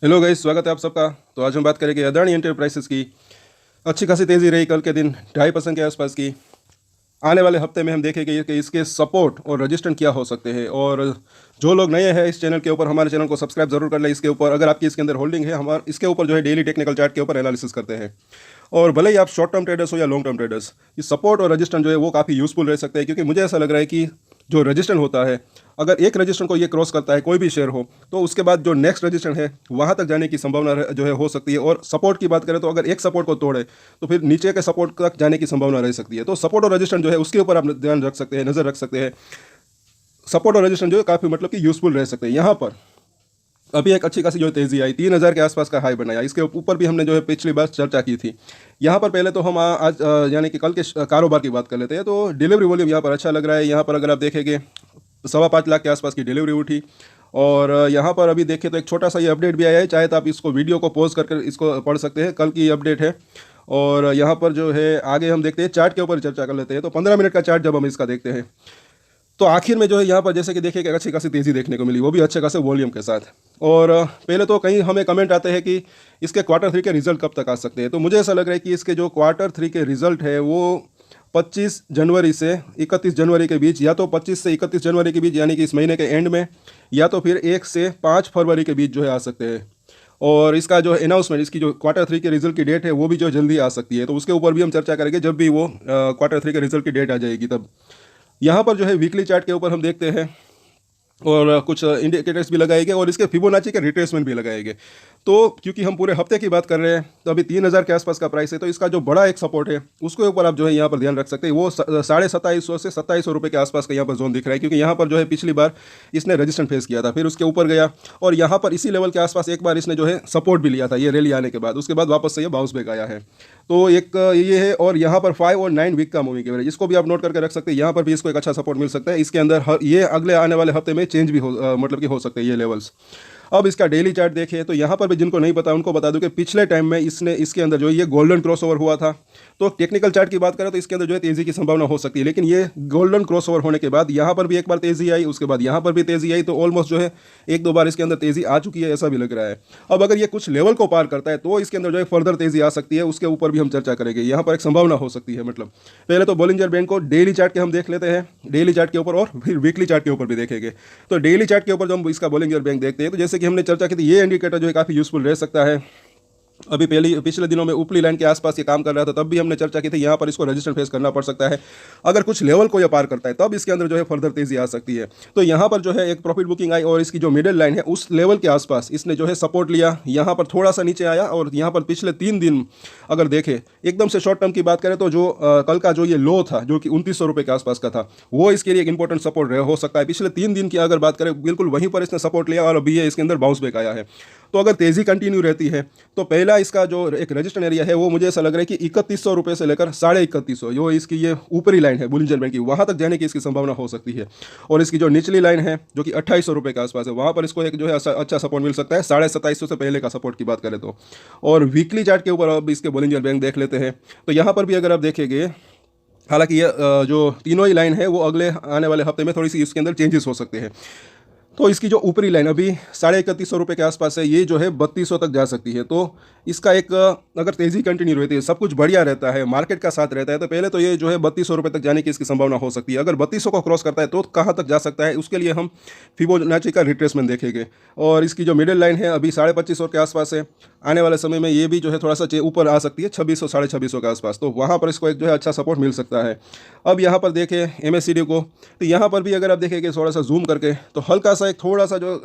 Hello guys, स्वागत है आप सबका। तो आज हम बात करेंगे अदानी एंटरप्राइजेस की। अच्छी खासी तेज़ी रही कल के दिन 2.5% के आसपास की। आने वाले हफ्ते में हम देखेंगे कि इसके सपोर्ट और रजिस्टेंट क्या हो सकते हैं। और जो लोग नए हैं इस चैनल के ऊपर, हमारे चैनल को सब्सक्राइब जरूर कर लें। इसके ऊपर अगर आपकी इसके अंदर होल्डिंग है, हमारे इसके ऊपर जो है डेली टेक्निकल चार्ट के ऊपर एनालिसिस करते हैं। और भले ही आप शॉर्ट टर्म ट्रेडर्स हो या लॉन्ग टर्म ट्रेडर्स, ये सपोर्ट और रजिस्टेंट जो है वो काफ़ी यूज़फुल रह सकते हैं। क्योंकि मुझे ऐसा लग रहा है कि जो रजिस्टेंट होता है, अगर एक रजिस्टेंट को ये क्रॉस करता है कोई भी शेयर हो, तो उसके बाद जो नेक्स्ट रजिस्टेंट है वहाँ तक जाने की संभावना जो है हो सकती है। और सपोर्ट की बात करें तो अगर एक सपोर्ट को तोड़े तो फिर नीचे के सपोर्ट तक जाने की संभावना रह सकती है। तो सपोर्ट और रजिस्टेंट जो है उसके ऊपर आप ध्यान रख सकते हैं, नज़र रख सकते हैं। सपोर्ट और रजिस्टेंट जो है काफ़ी मतलब कि यूज़फुल रह सकते हैं। यहाँ पर अभी एक अच्छी खासी जो तेज़ी आई, 3,000 के आसपास का हाई बनाया। इसके ऊपर भी हमने जो है पिछली बार चर्चा की थी। यहाँ पर पहले तो हम आज यानी कि कल के कारोबार की बात कर लेते हैं। तो डिलीवरी वॉल्यूम यहाँ पर अच्छा लग रहा है। यहाँ पर अगर आप देखेंगे 5.25 लाख के आसपास की डिलीवरी उठी। और यहाँ पर अभी देखें तो एक छोटा सा ये अपडेट भी आया है। चाहे तो आप इसको वीडियो को पॉज करके इसको पढ़ सकते हैं, कल की अपडेट है। और यहाँ पर जो है आगे हम देखते हैं, चार्ट के ऊपर चर्चा कर लेते हैं। तो 15 मिनट का चार्ट जब हम इसका देखते हैं तो आखिर में जो है यहाँ पर जैसे कि देखिए कि अच्छी खासी तेज़ी देखने को मिली, वो भी अच्छे खासे वॉल्यूम के साथ। और पहले तो कहीं हमें कमेंट आते हैं कि इसके क्वार्टर 3 के रिजल्ट कब तक आ सकते हैं। तो मुझे ऐसा लग रहा है कि इसके जो क्वार्टर 3 के रिजल्ट है वो 25 जनवरी से 31 जनवरी के बीच, या तो 25 से 31 जनवरी के बीच यानी कि इस महीने के एंड में, या तो फिर 1 से 5 फरवरी के बीच जो है आ सकते हैं। और इसका जो अनाउंसमेंट, इसकी जो क्वार्टर 3 के रिजल्ट की डेट है वो भी जो जल्दी आ सकती है। तो उसके ऊपर भी हम चर्चा करेंगे जब भी वो क्वार्टर 3 के रिजल्ट की डेट आ जाएगी तब। यहाँ पर जो है वीकली चार्ट के ऊपर हम देखते हैं और कुछ इंडिकेटर्स भी लगाए गए और इसके फिबोनाची के रिट्रेसमेंट भी लगाए गए। तो क्योंकि हम पूरे हफ्ते की बात कर रहे हैं तो अभी 3,000 के आसपास का प्राइस है। तो इसका जो बड़ा एक सपोर्ट है उसके ऊपर आप जो है यहाँ पर ध्यान रख सकते हैं। वो 2750 से 2700 रुपये के आसपास का यहाँ पर जोन दिख रहा है। क्योंकि यहाँ पर जो है पिछली बार इसने रेजिस्टेंट फेस किया था, फिर उसके ऊपर गया और यहाँ पर इसी लेवल के आसपास एक बार इसने जो है सपोर्ट भी लिया था ये रैली आने के बाद। उसके बाद वापस से ये बाउंस बैक आया है। तो एक ये है। और यहाँ पर 5 और 9 वीक का मूविंग एवरेज, इसको भी आप नोट करके रख सकते हैं। यहाँ पर भी इसको एक अच्छा सपोर्ट मिल सकता है। इसके अंदर ये अगले आने वाले हफ्ते में चेंज भी हो मतलब कि हो सकते हैं ये लेवल्स। अब इसका डेली चार्ट देखिए तो यहाँ पर भी जिनको नहीं पता उनको बता दूं कि पिछले टाइम में इसने इसके अंदर जो है ये गोल्डन क्रॉसओवर हुआ था। तो टेक्निकल चार्ट की बात करें तो इसके अंदर जो है तेज़ी की संभावना हो सकती है। लेकिन ये गोल्डन क्रॉसओवर होने के बाद यहाँ पर भी एक बार तेज़ी आई, उसके बाद यहाँ पर भी तेज़ी आई। तो ऑलमोस्ट जो है एक दो बार इसके अंदर तेज़ी आ चुकी है, ऐसा भी लग रहा है। अब अगर ये कुछ लेवल को पार करता है तो इसके अंदर जो है फर्दर तेज़ी आ सकती है। उसके ऊपर भी हम चर्चा करेंगे। यहाँ पर एक संभावना हो सकती है। मतलब पहले तो बॉलिंजर बैंड को डेली चार्ट के हम देख लेते हैं, डेली चार्ट के ऊपर और फिर वीकली चार्ट के ऊपर भी देखेंगे। तो डेली चार्ट के ऊपर जब हम इसका बॉलिंजर बैंक देखते हैं तो जैसे कि हमने चर्चा की थी, ये इंडिकेटर जो है काफ़ी यूजफुल रह सकता है। अभी पिछले दिनों में ऊपरी लाइन के आसपास ये काम कर रहा था, तब भी हमने चर्चा की थी यहाँ पर इसको रेजिस्टेंस फेस करना पड़ सकता है। अगर कुछ लेवल को ये पार करता है तब इसके अंदर जो है फर्दर तेजी आ सकती है। तो यहाँ पर जो है एक प्रॉफिट बुकिंग आई और इसकी जो मिडिल लाइन है उस लेवल के आसपास इसने जो है सपोर्ट लिया। यहाँ पर थोड़ा सा नीचे आया और यहाँ पर पिछले 3 दिन अगर देखें एकदम से शॉर्ट टर्म की बात करें तो जो कल का जो ये लो था जो कि 2900 रुपये के आसपास का था, वो इसके लिए एक इंपॉर्टेंट सपोर्ट हो सकता है। पिछले 3 दिन की अगर बात करें बिल्कुल वहीं पर इसने सपोर्ट लिया और अभी ये इसके अंदर बाउंस बैक आया है। तो अगर तेज़ी कंटिन्यू रहती है तो पहला इसका जो एक रजिस्टेंस एरिया है वो मुझे ऐसा लग रहा है कि 3100 रुपये से लेकर 3150 जो इसकी ये ऊपरी लाइन है बुलिंजर बैंड की, वहाँ तक जाने की इसकी संभावना हो सकती है। और इसकी जो निचली लाइन है जो कि 2800 रुपये के आसपास है, वहाँ पर इसको एक जो है अच्छा सपोर्ट मिल सकता है 2750 से पहले का सपोर्ट की बात करें तो। और वीकली चार्ट के ऊपर अब इसके बुलिंजर बैंड देख लेते हैं। तो यहाँ पर भी अगर आप देखेंगे, हालांकि ये जो तीनों ही लाइन है वो अगले आने वाले हफ्ते में थोड़ी सी इसके अंदर चेंजेस हो सकते हैं। तो इसकी जो ऊपरी लाइन अभी 3150 रुपये के आसपास है, ये जो है 3200 तक जा सकती है। तो इसका एक अगर तेज़ी कंटिन्यू रहती है, सब कुछ बढ़िया रहता है, मार्केट का साथ रहता है, तो पहले तो ये जो है 3200 रुपये तक जाने की इसकी संभावना हो सकती है। अगर 3200 को क्रॉस करता है तो कहाँ तक जा सकता है, उसके लिए हम फिबोनाची का रिट्रेसमेंट देखेंगे। और इसकी जो मिडिल लाइन है अभी 2550 के आसपास है। आने वाले समय में ये भी जो है थोड़ा सा ऊपर आ सकती है 2600 2650 के आसपास। तो वहाँ पर इसको एक जो है अच्छा सपोर्ट मिल सकता है। अब यहाँ पर देखें MACD को, तो यहाँ पर भी अगर आप देखेंगे थोड़ा सा जूम करके तो हल्का सा एक थोड़ा सा जो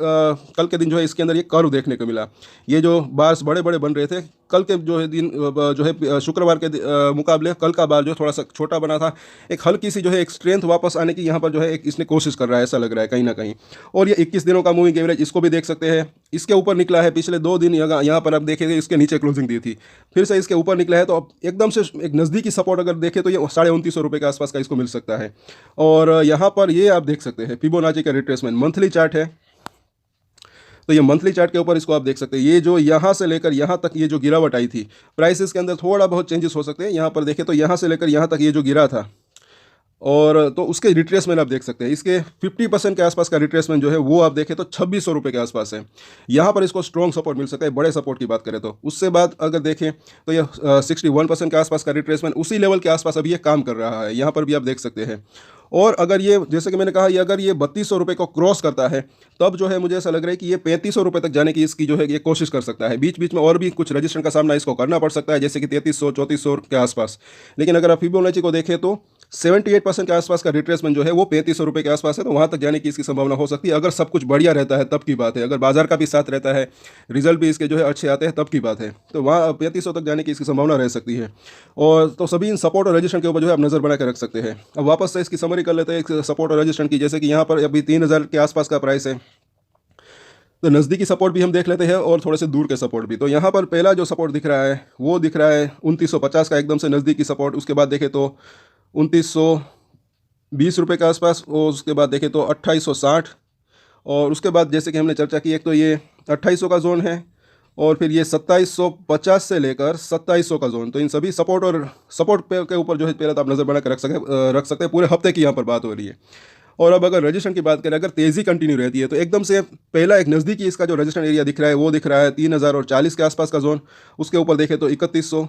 कल के दिन जो है इसके अंदर ये कर्व देखने को मिला। ये जो बार्स बड़े बड़े बन रहे थे कल के जो है दिन जो है शुक्रवार के मुकाबले कल का बार जो थोड़ा सा छोटा बना था, एक हल्की सी जो है एक स्ट्रेंथ वापस आने की यहाँ पर जो है एक इसने कोशिश कर रहा है, ऐसा लग रहा है कहीं ना कहीं। और ये 21 दिनों का मूविंग एवरेज इसको भी देख सकते हैं, इसके ऊपर निकला है। पिछले 2 दिन यहाँ पर आप देखेंगे इसके नीचे क्लोजिंग दी थी, फिर से इसके ऊपर निकला है। तो अब एकदम से एक नज़दीकी सपोर्ट अगर देखें तो ये 2950 रुपये के आसपास का इसको मिल सकता है। और यहाँ पर ये आप देख सकते हैं फिबोनाची का रिट्रेसमेंट मंथली चार्ट है। तो ये मंथली चार्ट के ऊपर इसको आप देख सकते हैं, ये जो यहाँ से लेकर यहाँ तक ये जो गिरावट आई थी, प्राइसेस के अंदर थोड़ा बहुत चेंजेस हो सकते हैं। यहाँ पर देखें तो यहाँ से लेकर यहाँ तक ये जो गिरा था और तो उसके रिट्रेसमेंट आप देख सकते हैं, इसके 50% के आसपास का रिट्रेसमेंट जो है वो आप देखें तो 2600 रुपये के आसपास है। यहाँ पर इसको स्ट्रॉन्ग सपोर्ट मिल सकता है, बड़े सपोर्ट की बात करें तो। उससे बाद अगर देखें तो ये 61% के आसपास का रिट्रेसमेंट उसी लेवल के आसपास अभी ये काम कर रहा है, यहाँ पर भी आप देख सकते हैं। और अगर ये, जैसे कि मैंने कहा, ये अगर ये 3200 रुपये को क्रॉस करता है तब जो है मुझे ऐसा लग रहा है कि ये 3500 रुपये तक जाने की इसकी जो है ये कोशिश कर सकता है। बीच बीच में और भी कुछ रजिस्ट्रेशन का सामना इसको करना पड़ सकता है, जैसे कि 3300 3400 के आसपास। लेकिन अगर आप फिबोनाची को देखें तो 78% के आसपास का रिट्रेसमेंट जो है वो 3500 रुपये के आसपास है, तो वहाँ तक जाने की इसकी संभावना हो सकती है अगर सब कुछ बढ़िया रहता है, तब की बात है। अगर बाजार का भी साथ रहता है, रिजल्ट भी इसके जो है अच्छे आते हैं, तब की बात है, तो वहाँ 3500 तक जाने की इसकी संभावना रह सकती है। और तो सभी इन सपोर्ट और रजिस्ट्रेशन के ऊपर जो है आप नज़र बना के रख सकते हैं। अब वापस से इसकी समरी कर लेते हैं सपोर्ट और रजिस्ट्रेशन की। जैसे कि यहाँ पर अभी 3000 के आसपास का प्राइस है, तो नज़दीकी सपोर्ट भी हम देख लेते हैं और थोड़े से दूर के सपोर्ट भी। तो यहाँ पर पहला जो सपोर्ट दिख रहा है वो दिख रहा है 2950 का, एकदम से नज़दीकी सपोर्ट। उसके बाद देखें तो 2920 रुपये के आसपास, और उसके बाद देखें तो 2860, और उसके बाद जैसे कि हमने चर्चा की, एक तो ये 2800 का जोन है, और फिर ये 2750 से लेकर 2700 का जोन। तो इन सभी सपोर्ट और सपोर्ट के ऊपर जो है पहले तो आप नज़र बना कर रख सकते हैं। पूरे हफ्ते की यहाँ पर बात हो रही है। और अब अगर रजिस्ट्रेशन की बात करें, अगर तेज़ी कंटिन्यू रहती है तो एकदम से पहला एक नज़दीकी इसका जो रजिस्ट्रेशन एरिया दिख रहा है वो दिख रहा है 3040 के आसपास का जोन। उसके ऊपर देखें तो 3100,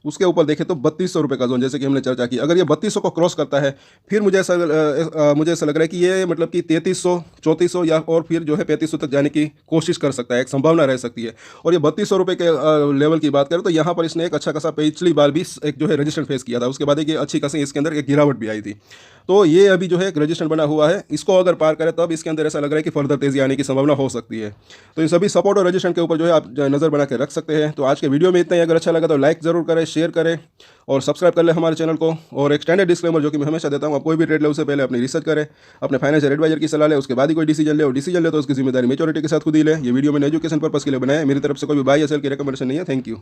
उसके ऊपर देखें तो 3200 रुपये का जोन, जैसे कि हमने चर्चा की। अगर ये 3200 को क्रॉस करता है फिर मुझे ऐसा लग रहा है कि ये मतलब कि 3300 3400 या और फिर जो है 3500 तक जाने की कोशिश कर सकता है, एक संभावना रह सकती है। और ये 3200 रुपये के लेवल की बात करें तो यहाँ पर इसने एक अच्छा खासा पिछली बार भी एक जो है रजिस्ट्रेशन फेस किया था, उसके बाद एक अच्छी खासी इसके अंदर एक गिरावट भी आई थी। तो ये अभी जो है एक रजिस्ट्रेशन बना हुआ है, इसको अगर पार करें तब इसके अंदर ऐसा लग रहा है कि फर्दर तेज़ी आने की संभावना हो सकती है। तो इन सभी सपोर्ट और रजिस्ट्रेशन के ऊपर जो है आप नज़र बना के रख सकते हैं। तो आज के वीडियो में इतना ही। अगर अच्छा लगा तो लाइक ज़रूर करें, शेयर करें और सब्सक्राइब कर ले हमारे चैनल को। और एक स्टैंडर्ड डिस्क्लेमर जो कि मैं हमेशा देता हूँ, आप कोई भी ट्रेड ले उससे पहले अपनी रिसर्च करें, अपने फाइनेंशियल एडवाइजर की सलाह ले, उसके बाद ही कोई डिसीजन ले। और डिसीजन ले तो उसकी जिम्मेदारी मेच्योरिटी के साथ खुद ही ले। ये वीडियो मैंने एजुकेशन पर्पस के लिए बनाया है, मेरी तरफ से कोई भी बाय या सेल की रिकमेंडेशन नहीं है। Thank you.